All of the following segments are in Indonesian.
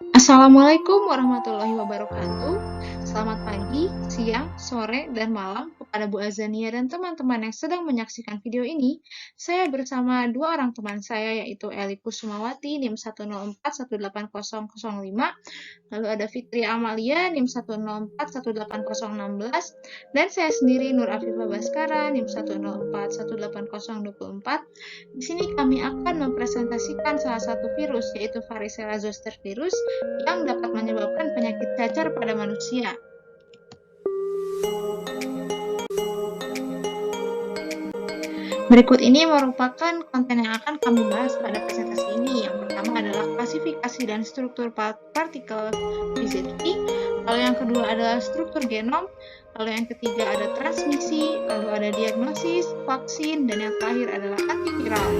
Assalamualaikum warahmatullahi wabarakatuh. Selamat pagi, siang, sore, dan malam kepada Bu Azania dan teman-teman yang sedang menyaksikan video ini. Saya bersama dua orang teman saya yaitu Eli Kusumawati NIM 104180005, lalu ada Fitri Amalia NIM 1041816, dan saya sendiri Nur Afifah Baskara NIM 1041824. Di sini kami akan mempresentasikan salah satu virus yaitu Varicella zoster virus yang dapat menyebabkan penyakit cacar pada manusia. Berikut ini merupakan konten yang akan kami bahas pada presentasi ini. Yang pertama adalah klasifikasi dan struktur partikel VZV, lalu yang kedua adalah struktur genom, lalu yang ketiga ada transmisi, lalu ada diagnosis, vaksin, dan yang terakhir adalah antiviral.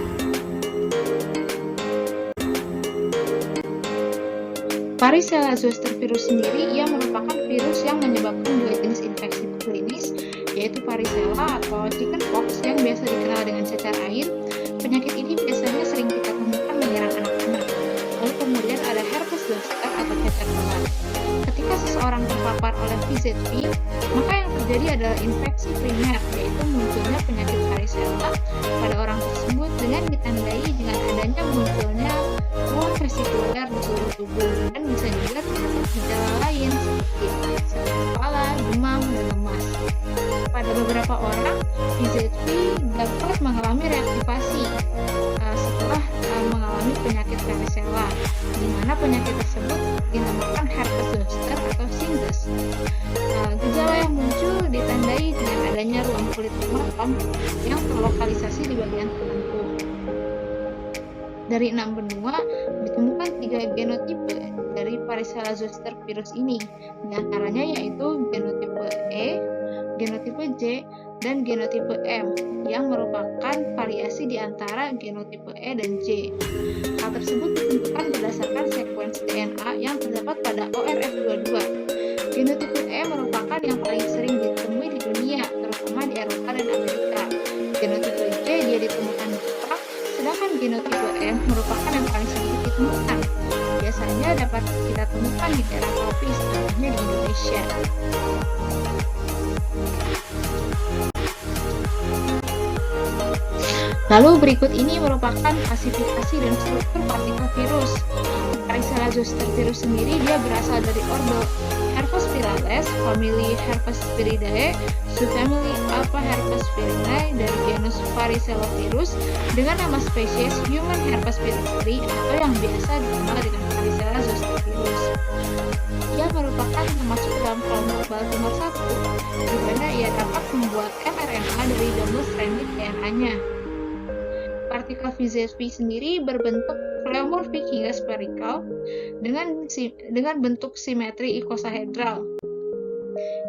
Varicella zoster virus sendiri ia merupakan virus yang menyebabkan dua jenis infeksi klinis, yaitu varicella atau chickenpox yang biasa dikenal dengan cacar air. Penyakit ini biasanya sering kita temukan menyerang anak-anak. Lalu kemudian ada herpes zoster atau cacar tular. Ketika seseorang terpapar oleh VZV, maka yang terjadi adalah infeksi primer, yaitu munculnya penyakit varicella pada orang tersebut dengan ditandai dengan adanya munculnya ruang vesikuler di seluruh tubuh, dan bisa juga terdapat gejala lain seperti sakit kepala, demam, dan lemas. Pada beberapa orang, VZV dapat mengalami reaktivasi setelah mengalami penyakit varicella, di mana penyakit tersebut dinamakan herpes zoster atau shingles. Gejala yang muncul ditandai dengan adanya ruang kulit merem yang terlokalisasi di bagian tertentu. Dari 6 benua, ditemukan 3 genotipe dari Varicella zoster virus ini. Di antaranya yaitu genotipe E, genotipe J, dan genotipe M, yang merupakan variasi di antara genotipe E dan J. Hal tersebut ditentukan berdasarkan sekuensi DNA yang terdapat pada ORF22. Genotipe E merupakan yang paling sering ditemui di dunia, terutama di Eropa dan Amerika. Genotipe J dia ditemukan di Jepang, sedangkan genotipe M merupakan yang paling sedikit ditemukan. Biasanya dapat kita temukan di daerah tropis, contohnya di Indonesia. Lalu berikut ini merupakan klasifikasi dan struktur partikel virus. Varicella zoster virus sendiri dia berasal dari ordo Herpesvirales, famili Herpesviridae, subfamili Alpha Herpesviridae dari genus Varicellavirus dengan nama spesies Human Herpes virus 3 atau yang biasa dikenal dengan Varicella zoster virus. Ia merupakan termasuk dalam kelompok Baltimore 1, di mana ia dapat membuat mRNA dari double-stranded DNA-nya. Partikel VZV sendiri berbentuk pleomorfik hingga spherical dengan bentuk simetri ikosahedral.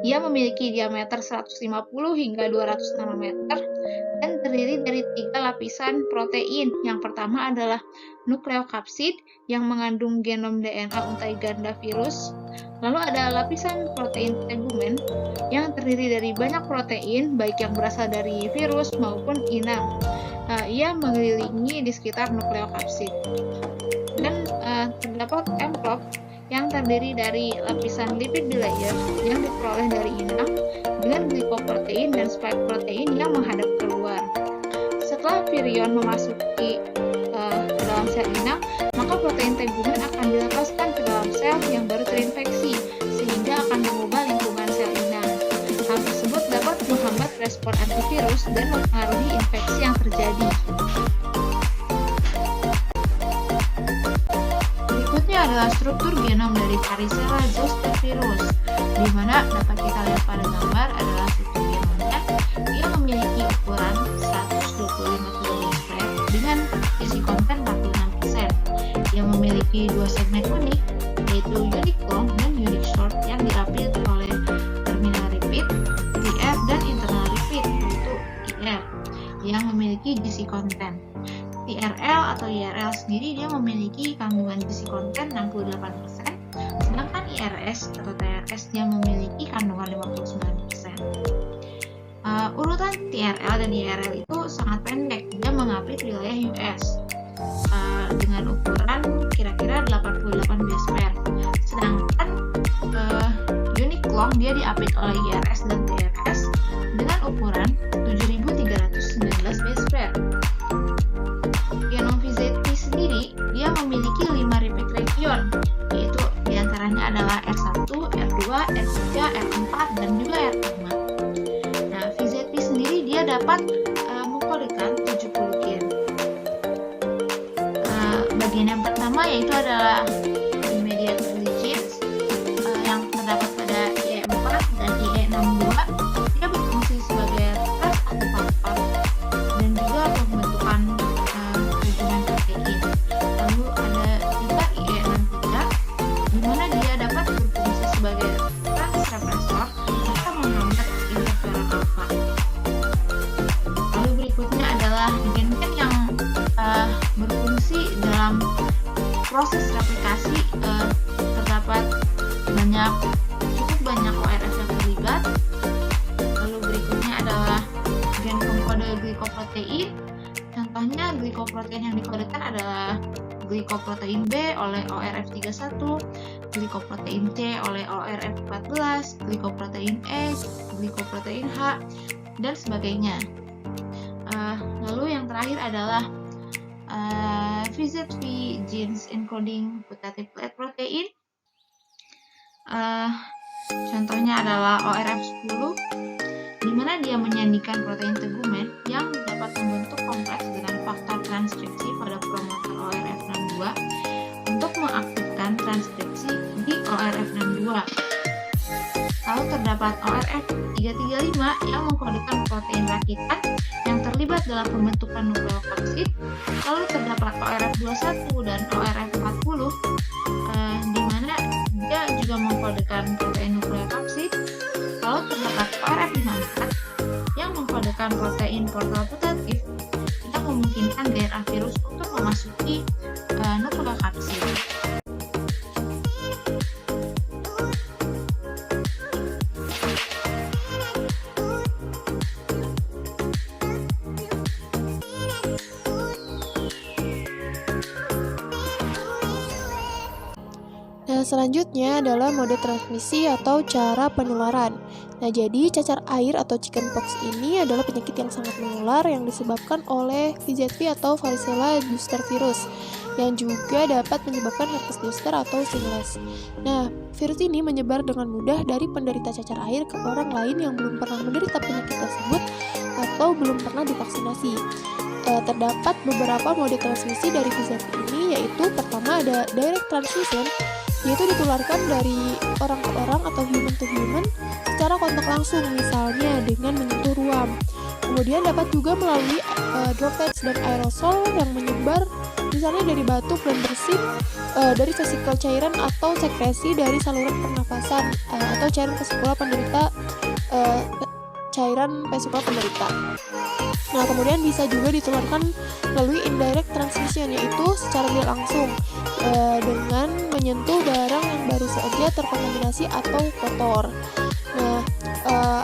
Ia memiliki diameter 150 hingga 200 nanometer dan terdiri dari 3 lapisan protein. Yang pertama adalah nukleokapsid yang mengandung genom DNA untai ganda virus. Lalu ada lapisan protein tegumen yang terdiri dari banyak protein baik yang berasal dari virus maupun inang. Ia mengelilingi di sekitar nukleokapsid. Dan terdapat envelop yang terdiri dari lapisan lipid bilayer yang diperoleh dari inang dengan glikoprotein dan spike protein yang menghadap keluar. Setelah virion memasuki ke dalam sel inang, maka protein tegumen akan dilepaskan ke dalam sel yang baru terinfeksi sehingga akan mengubah lingkungan sel inang. Hal tersebut dapat menghambat respon antivirus dan mempengaruhi infeksi yang terjadi. Berikutnya adalah struktur genom dari Varicella zoster virus, di mana dapat kita lihat pada gambar adalah struktur genomnya. Ia memiliki ukuran 125 kb dengan isi konten 46%. Ia memiliki 2 segmen unik, yaitu unique long dan unique short yang diapit oleh terminal repeat, TR, dan internal repeat, yaitu IR, yang memiliki GC konten. TRL atau IRL sendiri dia memiliki kandungan GC konten 68%, sedangkan IRS atau TRS dia memiliki kandungan 59%. Urutan TRL dan IRL itu sangat pendek, dia mengapit wilayah US dengan ukuran kira-kira 88 base pair. dia diapit oleh IRS dan TRS dengan ukuran 7.319 base pair. Genom VZV sendiri, dia memiliki 5 repeat region, yaitu diantaranya adalah R1, R2, R3, R4, dan juga R5. Nah, VZV sendiri dia dapat mengkodekan 70 gen. Bagian yang pertama yaitu adalah immediate early genes yang terdapat pada IE4 dan IE62. Dia berfungsi sebagai ras atau faktor dan juga pembentukan jaringan protein. Lalu ada juga IE63 di mana dia dapat berfungsi sebagai transrepressor serta menghambat interferon alfa. Lalu berikutnya adalah gen-gen yang berfungsi dalam proses replikasi. Terdapat cukup banyak ORF yang terlibat. Lalu berikutnya adalah gen pengkode glikoprotein. Contohnya glikoprotein yang dikodekan adalah glikoprotein B oleh ORF31, glikoprotein C oleh ORF14, glikoprotein E, glikoprotein H, dan sebagainya. Lalu yang terakhir adalah VZV genes encoding putative plate protein. Contohnya adalah ORF10, di mana dia menyandikan protein tegumen yang dapat membentuk kompleks dengan faktor transkripsi pada promotor ORF62 untuk mengaktifkan transkripsi di ORF62. Lalu terdapat ORF335 yang mengkodekan protein rakitan yang terlibat dalam pembentukan nukleokapsid. Lalu terdapat ORF21 dan ORF40 di mana dia juga mengkodekan protein nukleokapsid. Lalu terdapat ORF54 yang mengkodekan protein portal putatif yang memungkinkan DNA virus untuk memasuki nukleokapsid. Nah, selanjutnya adalah mode transmisi atau cara penularan. Nah, jadi cacar air atau chickenpox ini adalah penyakit yang sangat menular yang disebabkan oleh VZV atau varicella zoster virus yang juga dapat menyebabkan herpes zoster atau shingles. Nah, virus ini menyebar dengan mudah dari penderita cacar air ke orang lain yang belum pernah menderita penyakit tersebut atau belum pernah divaksinasi. Terdapat beberapa mode transmisi dari VZV ini, yaitu pertama ada direct transmission, yaitu ditularkan dari orang ke orang atau human to human secara kontak langsung, misalnya dengan menyentuh ruam. Kemudian dapat juga melalui droplets dan aerosol yang menyebar misalnya dari batuk dan bersin, dari vesikel cairan atau sekresi dari saluran pernafasan atau cairan vesikular penderita Nah, kemudian bisa juga ditularkan melalui indirect transmission, yaitu secara tidak langsung dengan menyentuh barang yang baru saja terkontaminasi atau kotor. Nah,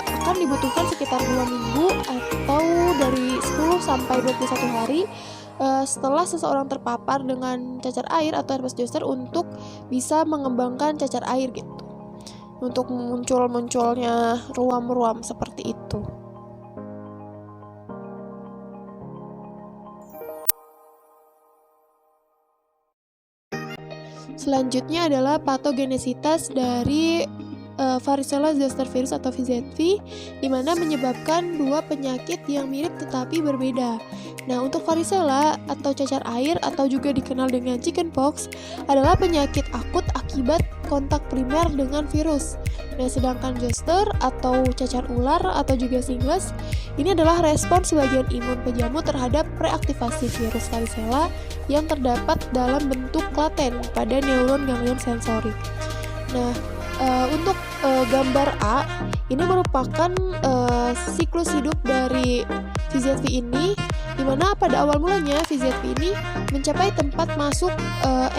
akan dibutuhkan sekitar 2 minggu atau dari 10 sampai 21 hari setelah seseorang terpapar dengan cacar air atau herpes zoster untuk bisa mengembangkan cacar air gitu. Untuk munculnya ruam-ruam seperti itu. Selanjutnya adalah patogenesitas dari varicella zoster virus atau VZV, di mana menyebabkan dua penyakit yang mirip tetapi berbeda. Nah, untuk varicella atau cacar air atau juga dikenal dengan chickenpox adalah penyakit akut akibat kontak primer dengan virus. Nah, sedangkan zoster atau cacar ular atau juga shingles ini adalah respon sebagian imun pejamu terhadap reaktivasi virus varicella yang terdapat dalam bentuk laten pada neuron ganglion sensorik. Nah, untuk gambar A ini merupakan siklus hidup dari VZV ini, di mana pada awal mulanya VZV ini mencapai tempat masuk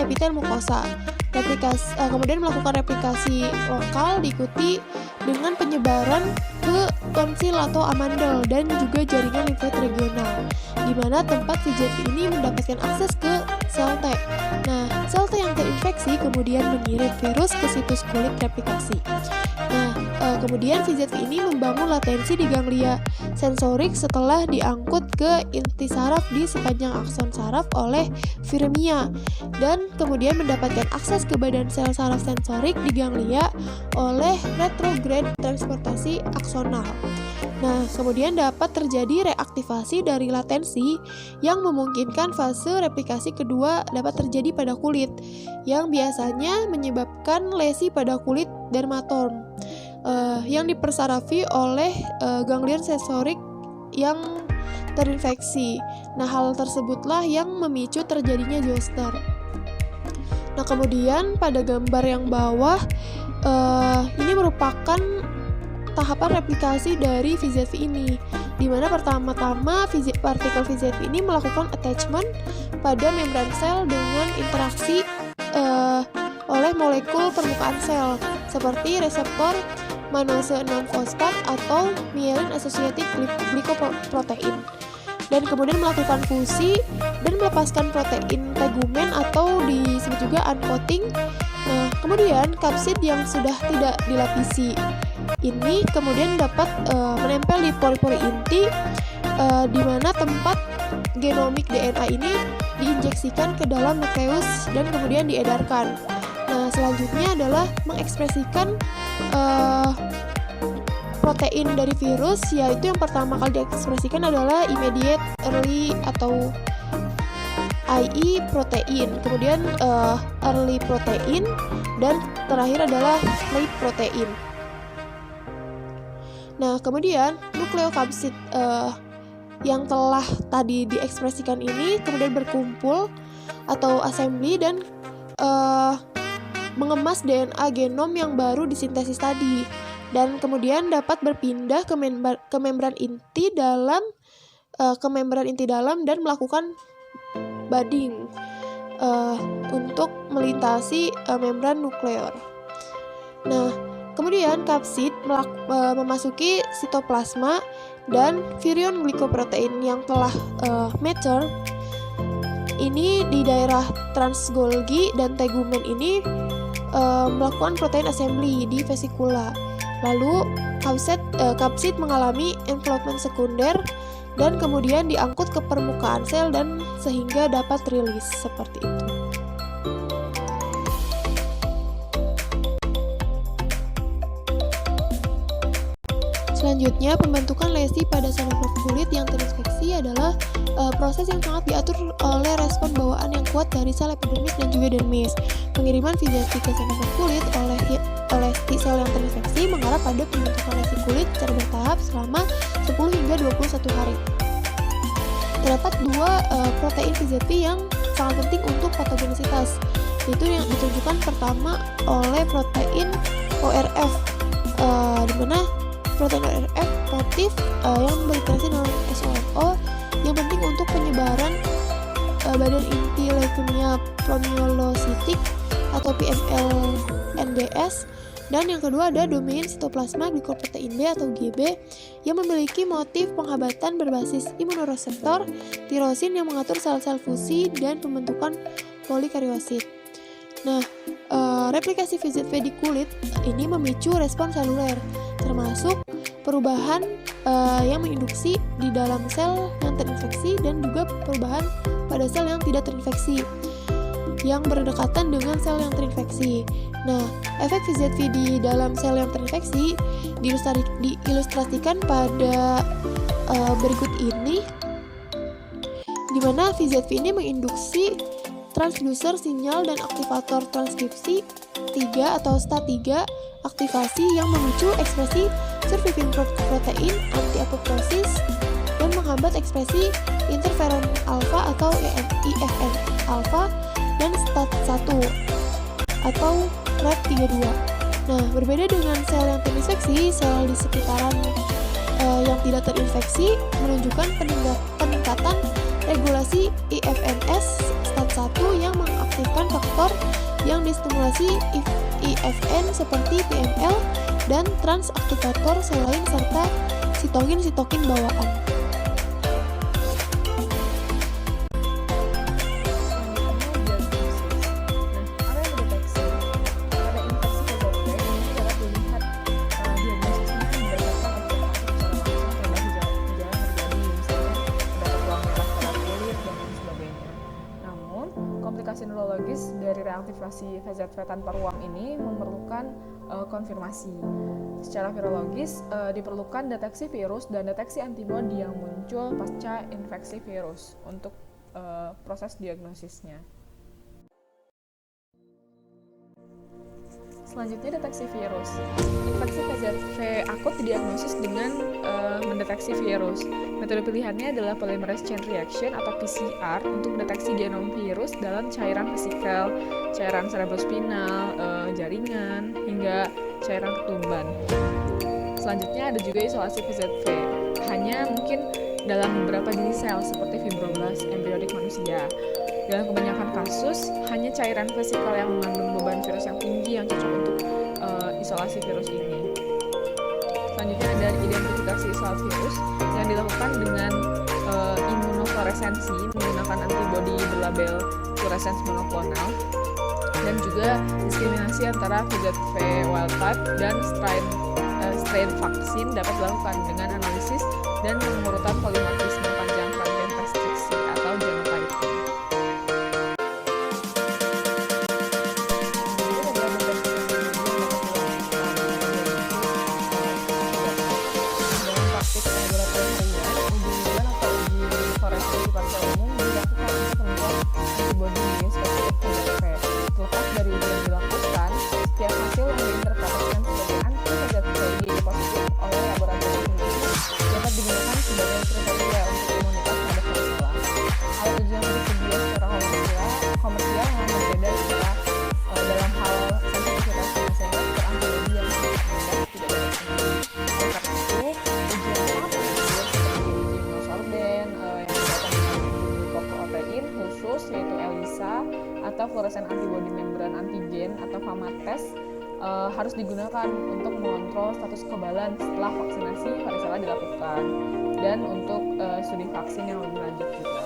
epitel mukosa. Kemudian melakukan replikasi lokal diikuti dengan penyebaran ke tonsil atau amandel dan juga jaringan limfoid regional, di mana tempat VZV ini mendapatkan akses ke sel T. Nah, sel T yang terinfeksi kemudian mengirim virus ke situs kulit replikasi. Nah, kemudian VZV ini membangun latensi di ganglia sensorik setelah diangkut ke inti saraf di sepanjang akson saraf oleh firmia, dan kemudian mendapatkan akses ke badan sel saraf sensorik di ganglia oleh retrograde transportasi aksonal. Nah, kemudian dapat terjadi reaktivasi dari latensi yang memungkinkan fase replikasi kedua dapat terjadi pada kulit, yang biasanya menyebabkan lesi pada kulit dermatom yang dipersarafi oleh ganglion sensorik yang terinfeksi. Nah, hal tersebutlah yang memicu terjadinya zoster. Nah, kemudian pada gambar yang bawah ini merupakan tahapan replikasi dari VZV ini, di mana pertama-tama partikel VZV ini melakukan attachment pada membran sel dengan interaksi oleh molekul permukaan sel seperti reseptor manase 6 fosfat atau myelin associated glycoprotein, dan kemudian melakukan fusi dan melepaskan protein tegumen atau disebut juga uncoating. Nah, kemudian kapsid yang sudah tidak dilapisi ini kemudian dapat menempel di pori-pori inti, di mana tempat genomik DNA ini diinjeksikan ke dalam nukleus dan kemudian diedarkan. Nah, selanjutnya adalah mengekspresikan protein dari virus, yaitu yang pertama kali diekspresikan adalah immediate early atau IE protein, kemudian early protein, dan terakhir adalah late protein. Nah, kemudian nukleokapsid yang telah tadi diekspresikan ini kemudian berkumpul atau assembly dan mengemas DNA genom yang baru disintesis tadi, dan kemudian dapat berpindah ke membran inti dalam dan melakukan budding untuk melintasi membran nukleor. Nah, kemudian kapsid memasuki sitoplasma, dan virion glikoprotein yang telah mature ini di daerah transgolgi dan tegumen ini melakukan protein assembly di vesikula. Lalu kapsid mengalami envelopment sekunder dan kemudian diangkut ke permukaan sel dan sehingga dapat rilis seperti itu. Selanjutnya, pembentukan lesi pada xenograft kulit yang terinfeksi adalah proses yang sangat diatur oleh respon bawaan yang kuat dari sel epidermis dan juga dermis. Pengiriman VZV ke xenograft kulit oleh T sel yang terinfeksi mengarah pada pembentukan lesi kulit secara bertahap selama 10 hingga 21 hari. Terdapat dua protein VZV yang sangat penting untuk patogenesitas, yaitu yang ditunjukkan pertama oleh protein ORF, di mana protein ORF motif yang berinteraksi dengan SOMO yang penting untuk penyebaran badan inti leukemia promyelositik atau PML-NDS, dan yang kedua ada domain sitoplasma glikoprotein B atau GB yang memiliki motif penghabatan berbasis imunoreseptor tirosin yang mengatur sel-sel fusi dan pembentukan polikariosit. Nah, replikasi VZV di kulit ini memicu respon seluler, termasuk perubahan yang menginduksi di dalam sel yang terinfeksi dan juga perubahan pada sel yang tidak terinfeksi yang berdekatan dengan sel yang terinfeksi. Nah, efek VZV di dalam sel yang terinfeksi diilustrasikan pada berikut ini, di mana VZV ini menginduksi transducer sinyal dan aktivator transkripsi 3 atau STA3 aktivasi yang memicu ekspresi survivin protein anti-apoptosis dan menghambat ekspresi interferon alfa atau IFN alfa dan STAT1 atau RAT32. Nah, berbeda dengan sel yang terinfeksi, sel di sekitaran yang tidak terinfeksi menunjukkan peningkatan regulasi IFNS STAT1 yang mengaktifkan faktor yang distimulasi IFN seperti PML dan transaktivator sel lain serta sitokin bawaan. reaktivasi VZV tanpa ruang ini memerlukan konfirmasi. Secara virologis, diperlukan deteksi virus dan deteksi antibodi yang muncul pasca infeksi virus untuk proses diagnosisnya. Selanjutnya, deteksi virus. Infeksi VZV akut didiagnosis dengan mendeteksi virus. Metode pilihannya adalah polymerase chain reaction atau PCR untuk deteksi genom virus dalam cairan vesikal, cairan cerebrospinal, jaringan, hingga cairan ketumban. Selanjutnya ada juga isolasi VZV. Hanya mungkin dalam beberapa jenis sel seperti fibroblast embrionik manusia. Dalam kebanyakan kasus, hanya cairan vesikal yang mengandung beban virus yang tinggi yang cocok untuk isolasi virus ini. Selanjutnya ada identifikasi isolat virus yang dilakukan dengan imunofluoresensi menggunakan antibodi berlabel fluorescence monoklonal, dan juga diskriminasi antara VZV wild type dan strain vaksin dapat dilakukan dengan analisis dan pengurutan polimorfisme panjang rantai restriksi atau genotyping. yaitu ELISA atau fluorescent antibody membran antigen atau FAMA test harus digunakan untuk mengontrol status kekebalan setelah vaksinasi varicella dilakukan, dan untuk studi vaksin yang lebih lanjut juga.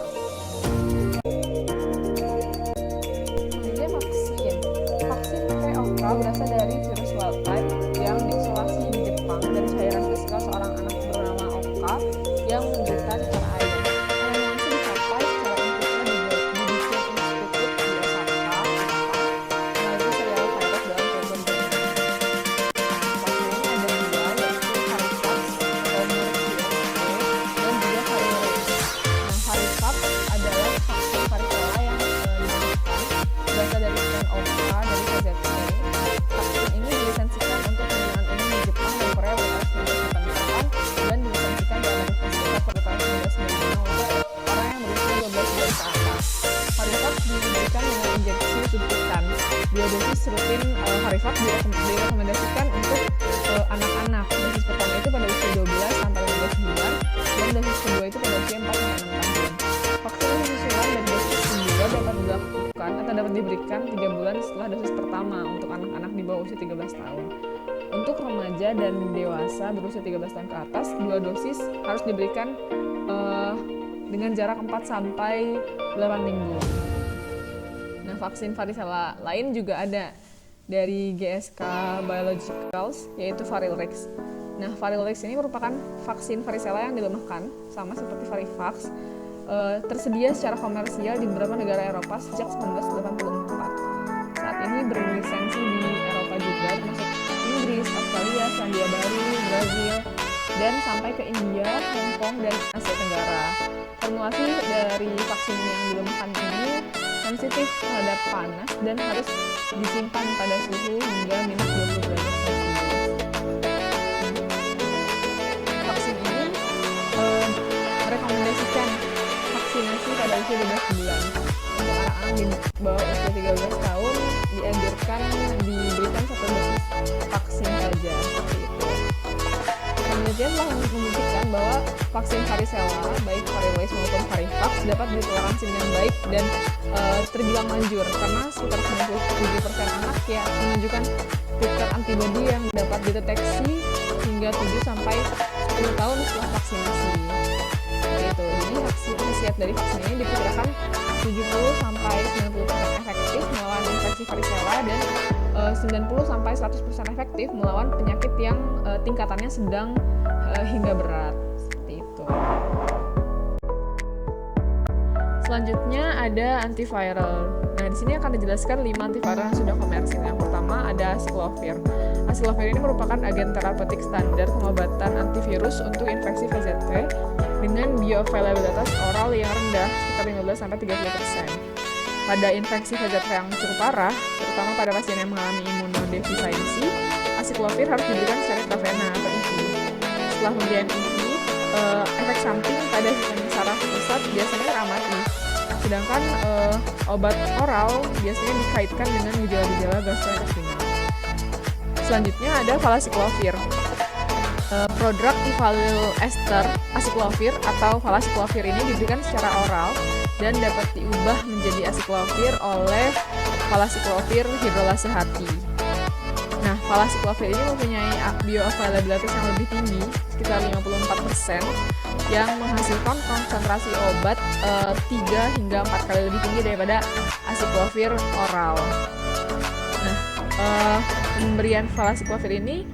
Selanjutnya vaksin VOK berasal dari virus wild type yang diisolasi di Jepang dari cairan fiskal seorang anak bernama Oka yang menderita cacar air. Analisis dicapai secara in vitro di Duchenne Institute di Osaka, Jepang, melalui serial virus dalam teori genetik. Vaksin ini ada dua, yaitu Varivax dan Merck dan juga Varivax. Varivax adalah vaksin varicella yang dimaksudkan berasal dari strain Oka dari VZV. Vaksin ini dilisensikan untuk penggunaan umum di Jepang dan Korea pada tahun 1998 dan dilisensikan di Amerika Serikat pada tahun 1995 untuk orang yang berusia 12 bulan ke atas. Varivax diberikan dengan injeksi suntikan. 2 dosis rutin Varivax direkomendasikan untuk anak-anak. Dosis pertama itu pada usia 12 sampai 15 bulan dan dosis kedua itu pada usia 4 sampai 6 tahun. Vaksinasi susulan dan dosis kedua dapat dilakukan atau dapat diberikan 3 bulan setelah dosis pertama untuk anak-anak di bawah usia 13 tahun. Untuk remaja dan dewasa berusia 13 tahun ke atas, 2 dosis harus diberikan dengan jarak 4 sampai 8 minggu. Nah, vaksin varicella lain juga ada dari GSK Biologicals, yaitu Varilrix. Nah, Varilrix ini merupakan vaksin varicella yang dilemahkan, sama seperti Varivax, tersedia secara komersial di beberapa negara Eropa sejak 1984. Saat ini berlisensi di Eropa juga, termasuk Inggris, Australia, Selandia Baru, Brazil, dan sampai ke India, Hong Kong, dan Asia Tenggara. Formulasi dari vaksin yang dilemahkan ini sensitif terhadap panas dan harus disimpan pada suhu hingga minus 20 derajat Celcius. Vaksin ini merekomendasikan vaksinasi pada usia 12 bulan. Untuk anak-anak di bawah usia 13 tahun dianjurkan diberikan 1 dosis vaksin saja, seperti itu. Penelitian telah membuktikan bahwa vaksin varicella, baik Varilrix maupun Varivax, dapat ditoleransi dengan baik dan terbilang manjur, karena sekitar 97% anak yang menunjukkan titer antibodi yang dapat dideteksi hingga 7 sampai 10 tahun setelah vaksinasi. Itu. Jadi khasiat dari vaksin ini diperkirakan 70 sampai 90% efektif melawan infeksi varicella dan 90 sampai 100% efektif melawan penyakit yang tingkatannya sedang hingga berat. Seperti itu. Selanjutnya ada antiviral. Nah, di sini akan dijelaskan 5 antiviral yang sudah komersil. Yang pertama ada acyclovir. Acyclovir ini merupakan agen terapeutik standar pengobatan antivirus untuk infeksi VZV dengan bioavailabilitas oral yang rendah, sekitar 15-30%. Pada infeksi VZV yang cukup parah, terutama pada pasien yang mengalami imunodefisiensi, acyclovir harus diberikan secara intravena atau IV. Setelah pemberian IV, efek samping pada sistem saraf pusat biasanya teramati. Sedangkan obat oral biasanya dikaitkan dengan gejala-gejala gastrointestinal. Selanjutnya ada valacyclovir. Prodrug evaluable ester acyclovir atau valacyclovir ini diberikan secara oral dan dapat diubah menjadi acyclovir oleh valacyclovir hidrolase hati. Nah, valacyclovir ini mempunyai bioavailabilitas yang lebih tinggi, sekitar 54%, yang menghasilkan konsentrasi obat 3 hingga 4 kali lebih tinggi daripada acyclovir oral. Nah, pemberian valacyclovir ini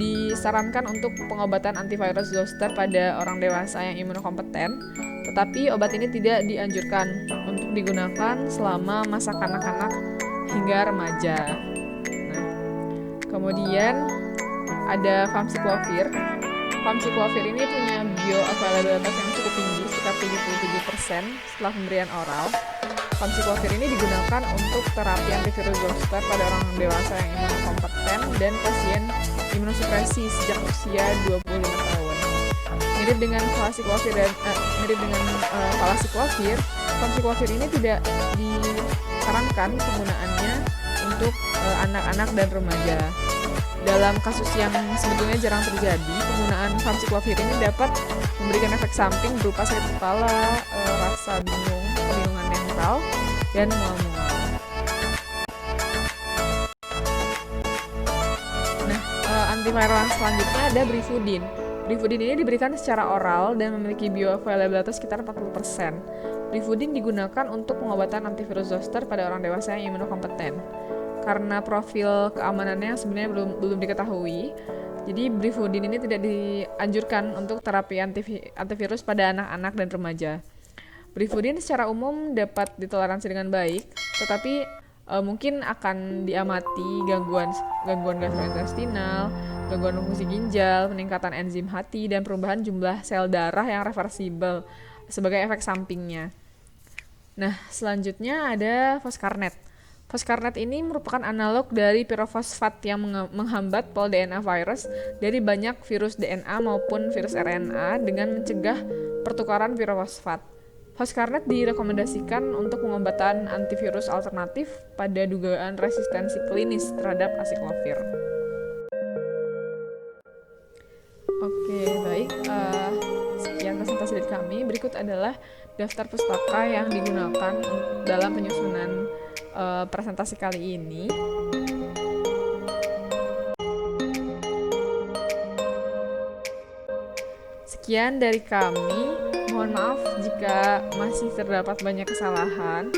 disarankan untuk pengobatan antivirus zoster pada orang dewasa yang imunokompeten, tetapi obat ini tidak dianjurkan untuk digunakan selama masa kanak-kanak hingga remaja. Nah, kemudian ada famciclovir. Famciclovir ini punya bioavailabilitas yang cukup tinggi, sekitar 77% setelah pemberian oral. Famciclovir ini digunakan untuk terapi antivirus zoster pada orang dewasa yang imunokompeten dan pasien imunosupresi sejak usia 25 tahun. Mirip dengan valacyclovir, famciclovir ini tidak disarankan penggunaannya untuk anak-anak dan remaja. Dalam kasus yang sebetulnya jarang terjadi, penggunaan famciclovir ini dapat memberikan efek samping berupa sakit kepala, rasa bingung, kebingungan mental, dan mual-mual. Nah, antiviral yang selanjutnya ada Brifudin. Brifudin ini diberikan secara oral dan memiliki bioavailabilitas sekitar 40%. Brifudin digunakan untuk pengobatan antivirus zoster pada orang dewasa yang imunokompeten. Karena profil keamanannya sebenarnya belum diketahui, jadi Brifudin ini tidak dianjurkan untuk terapi antivirus pada anak-anak dan remaja. Brifudin secara umum dapat ditoleransi dengan baik, tetapi mungkin akan diamati gangguan gastrointestinal, gangguan fungsi ginjal, peningkatan enzim hati, dan perubahan jumlah sel darah yang reversibel sebagai efek sampingnya. Nah, selanjutnya ada foscarnet. Foscarnet ini merupakan analog dari pirofosfat yang menghambat pol DNA virus dari banyak virus DNA maupun virus RNA dengan mencegah pertukaran pirofosfat. Foscarnet direkomendasikan untuk pengobatan antivirus alternatif pada dugaan resistensi klinis terhadap acyclovir. Oke, baik. Sekian presentasi dari kami. Berikut adalah daftar pustaka yang digunakan dalam penyusunan presentasi kali ini. Sekian dari kami. Mohon maaf jika masih terdapat banyak kesalahan.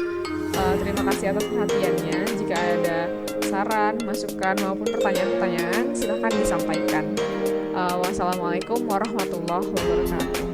Terima kasih atas perhatiannya. Jika ada saran, masukan maupun pertanyaan-pertanyaan, silakan disampaikan. Wassalamualaikum warahmatullahi wabarakatuh.